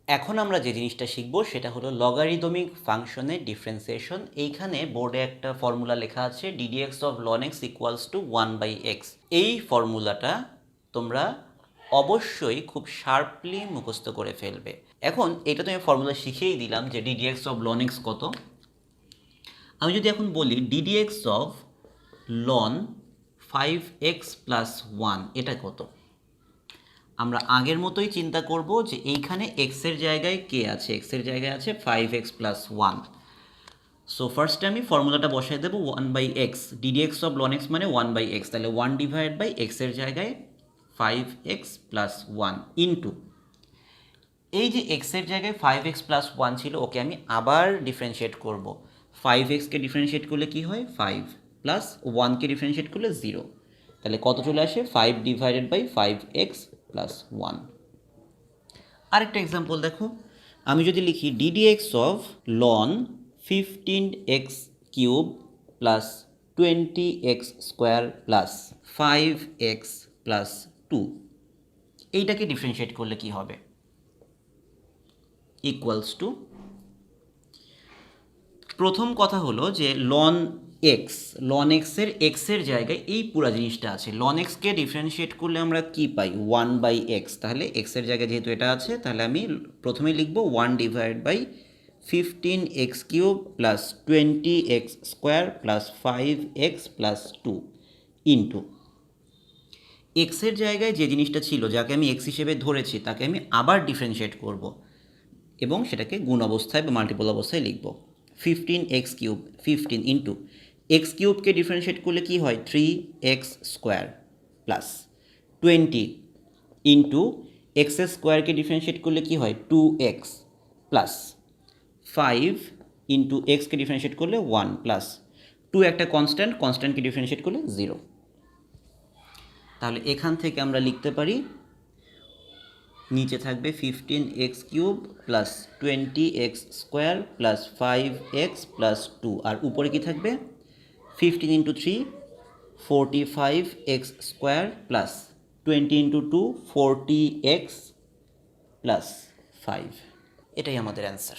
এখন আমরা যে জিনিসটা শিখব সেটা হলো লগারিদমিক ফাংশনের ডিফারেন্সিয়েশন। এইখানে বোর্ডে একটা ফর্মুলা লেখা আছে ddx of ln x equals to 1/x। এই ফর্মুলাটা তোমরা অবশ্যই খুব শার্পলি মুখস্থ করে ফেলবে। এখন এটা তো আমি ফর্মুলা শিখিয়েই দিলাম যে ddx অফ ln x কত। আমি যদি এখন বলি ddx of ln 5x plus 1 এটা কত, আমরা আগের মতোই চিন্তা করব যে এইখানে x এর জায়গায় কে আছে, x এর জায়গায় আছে 5x প্লাস 1। সো ফার্স্টে আমি ফর্মুলাটা বসাই দেবো 1/x, ddx of ln x মানে 1/x, তাহলে 1 ডিভাইড বাই x এর জায়গায় 5x প্লাস 1 ইন্টু এই যে x এর জায়গায় 5x প্লাস 1 ছিল, ওকে আমি আবার ডিফারেন্সিয়েট করব। 5xকে ডিফারেন্সিয়েট করলে কি হয় 5 প্লাস 1কে ডিফারেন্সিয়েট করলে 0, তাহলে কত চলে আসে 5 ডিভাইডেড বাই 5x প্লাস 1। আরেকটা এক্সাম্পল দেখো, আমি যদি লিখি ddx of ln 15x cube plus 20x square plus 5x plus 2, এইটাকে ডিফারেন্সিয়েট করলে কি হবে ইকুয়ালস টু, প্রথম কথা হলো যে ln x এর x এর জায়গায় এই পুরো জিনিসটা আছে, ln x কে ডিফারেন্সিয়েট করলে আমরা কি পাই 1/x, তাহলে x এর জায়গায় যেহেতু এটা আছে তাহলে আমি প্রথমেই লিখব 1 divide by 15x cube plus 20x square plus 5x plus 2 into x এর জায়গায় যে জিনিসটা ছিল যাকে আমি x হিসেবে ধরেছি তাকে আমি আবার ডিফারেন্সিয়েট করব এবং সেটাকে গুণ অবস্থায় বা মাল্টিপল অবস্থায় লিখব। 15x কিউব 15 ইন্টু এক্স কিউবকে ডিফারেন্সিয়েট করলে কি হয় 3x square plus 20 into x স্কোয়ারকে ডিফারেন্সিয়েট করলে কি হয় 2x প্লাস 5 ইন্টু এক্সকে ডিফারেন্সিয়েট করলে 1 প্লাস 2 একটা কনস্ট্যান্টকে ডিফারেন্সিয়েট করলে 0। তাহলে এখান থেকে আমরা লিখতে পারি নিচে থাকবে 15x cube plus 20x square plus 5x plus 2, আর উপরে কি থাকবে 15 into 3 45x square plus 20 into 2 40x plus 5। এটাই আমাদের অ্যান্সার।